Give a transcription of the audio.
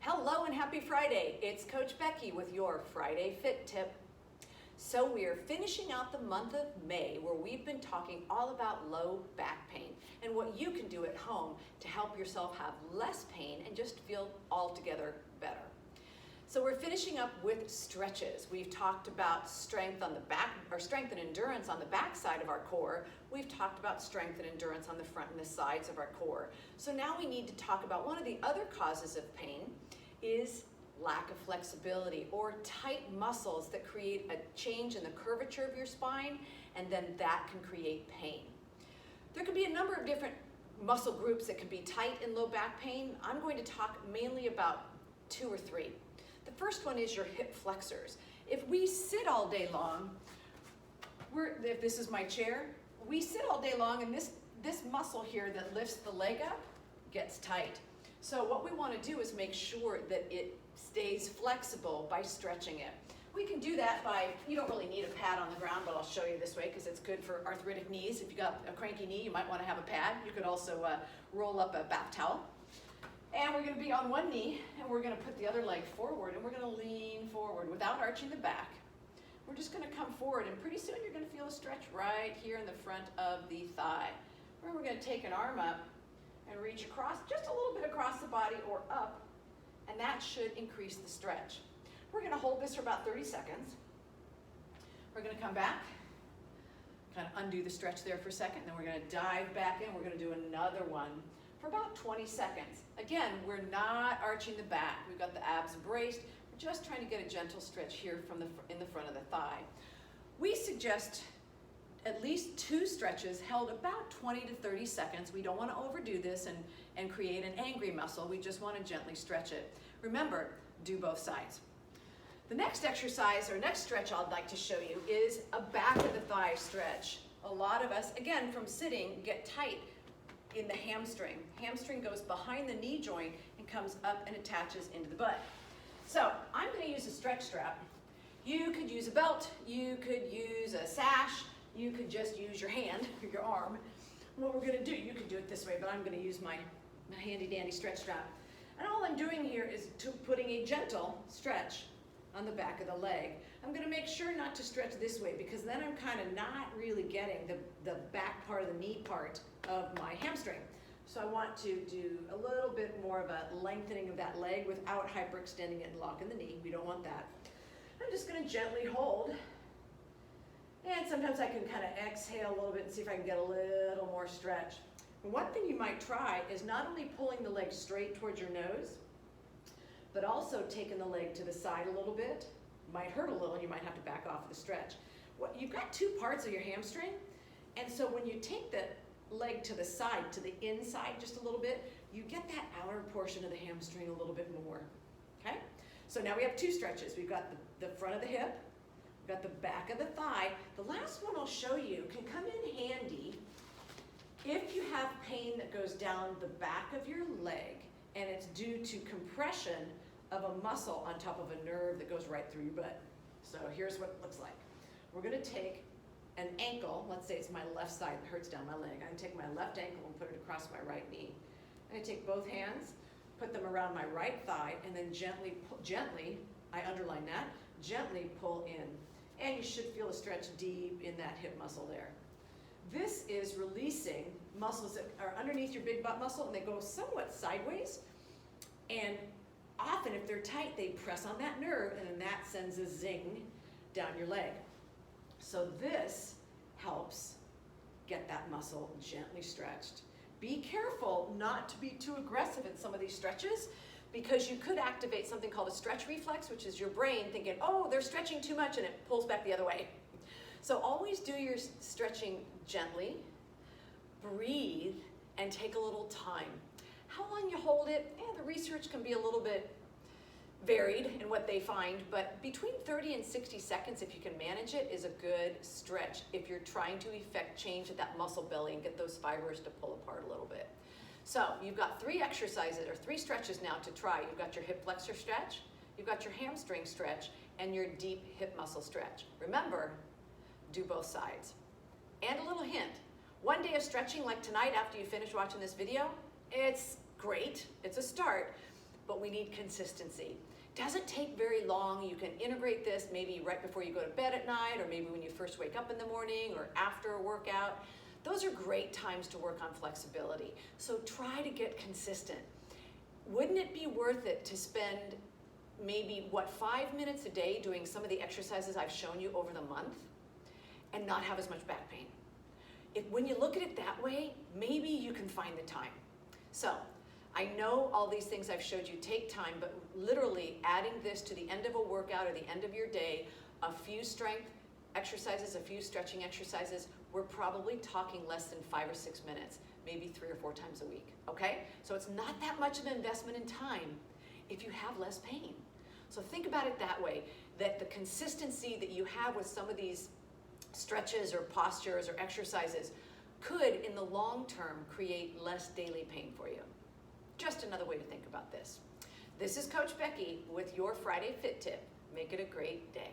Hello and happy Friday. It's Coach Becky with your Friday Fit Tip. So we're finishing out the month of May where we've been talking all about low back pain and what you can do at home to help yourself have less pain and just feel altogether better. So we're finishing up with stretches. We've talked about strength on the back, or strength and endurance on the back side of our core. We've talked about strength and endurance on the front and the sides of our core. So now we need to talk about one of the other causes of pain is lack of flexibility or tight muscles that create a change in the curvature of your spine, and then that can create pain. There can be a number of different muscle groups that can be tight in low back pain. I'm going to talk mainly about 2 or 3. The first one is your hip flexors. If we sit all day long, if this is my chair, we sit all day long and this muscle here that lifts the leg up gets tight. So what we want to do is make sure that it stays flexible by stretching it. We can do that by, you don't really need a pad on the ground, but I'll show you this way because it's good for arthritic knees. If you got a cranky knee, you might want to have a pad. You could also roll up a bath towel. And we're going to be on one knee, and we're going to put the other leg forward, and we're going to lean forward without arching the back. We're just going to come forward, and pretty soon you're going to feel a stretch right here in the front of the thigh. Where we're going to take an arm up and reach across, just a little bit across the body or up, and that should increase the stretch. We're going to hold this for about 30 seconds. We're going to come back, kind of undo the stretch there for a second, then we're going to dive back in. We're going to do another one for about 20 seconds. Again, we're not arching the back. We've got the abs braced. We're just trying to get a gentle stretch here in the front of the thigh. We suggest at least 2 stretches held about 20 to 30 seconds. We don't want to overdo this and create an angry muscle. We just want to gently stretch it. Remember, do both sides. The next exercise or next stretch I'd like to show you is a back of the thigh stretch. A lot of us, again, from sitting, get tight in the hamstring. Hamstring goes behind the knee joint and comes up and attaches into the butt. So I'm going to use a stretch strap. You could use a belt, you could use a sash, you could just use your hand or your arm. What we're going to do, you could do it this way, but I'm going to use my handy dandy stretch strap. And all I'm doing here is putting a gentle stretch on the back of the leg. I'm going to make sure not to stretch this way because then I'm kind of not really getting the back part of the knee part of my hamstring. So I want to do a little bit more of a lengthening of that leg without hyperextending it and locking the knee. We don't want that. I'm just going to gently hold. And sometimes I can kind of exhale a little bit and see if I can get a little more stretch. And one thing you might try is not only pulling the leg straight towards your nose, but also taking the leg to the side a little bit. Might hurt a little, and you might have to back off the stretch. You've got 2 parts of your hamstring, and so when you take the leg to the side, to the inside just a little bit, you get that outer portion of the hamstring a little bit more, okay? So now we have 2 stretches. We've got the front of the hip, we've got the back of the thigh. The last one I'll show you can come in handy if you have pain that goes down the back of your leg, and it's due to compression of a muscle on top of a nerve that goes right through your butt. So here's what it looks like. We're going to take an ankle, let's say it's my left side that hurts down my leg. I'm going to take my left ankle and put it across my right knee. I'm going to take both hands, put them around my right thigh, and then gently, I underline that, gently pull in. And you should feel a stretch deep in that hip muscle there. This is releasing muscles that are underneath your big butt muscle, and they go somewhat sideways. And often, if they're tight, they press on that nerve, and then that sends a zing down your leg. So this helps get that muscle gently stretched. Be careful not to be too aggressive in some of these stretches because you could activate something called a stretch reflex, which is your brain thinking, oh, they're stretching too much, and it pulls back the other way. So always do your stretching gently, breathe, and take a little time. How long you hold it, the research can be a little bit varied in what they find, but between 30 and 60 seconds, if you can manage it, is a good stretch if you're trying to effect change at that muscle belly and get those fibers to pull apart a little bit. So you've got 3 exercises or 3 stretches now to try. You've got your hip flexor stretch, you've got your hamstring stretch, and your deep hip muscle stretch. Remember, do both sides. And a little hint, one day of stretching like tonight after you finish watching this video, it's great, it's a start, but we need consistency. Doesn't take very long. You can integrate this maybe right before you go to bed at night, or maybe when you first wake up in the morning, or after a workout. Those are great times to work on flexibility. So try to get consistent. Wouldn't it be worth it to spend maybe, 5 minutes a day doing some of the exercises I've shown you over the month and not have as much back pain? When you look at it that way, maybe you can find the time. So I know all these things I've showed you take time, but literally adding this to the end of a workout or the end of your day, a few strength exercises, a few stretching exercises, we're probably talking less than 5 or 6 minutes, maybe 3 or 4 times a week, okay? So it's not that much of an investment in time if you have less pain. So think about it that way, that the consistency that you have with some of these stretches or postures or exercises could, in the long term, create less daily pain for you. Just another way to think about this. This is Coach Becky with your Friday Fit Tip. Make it a great day.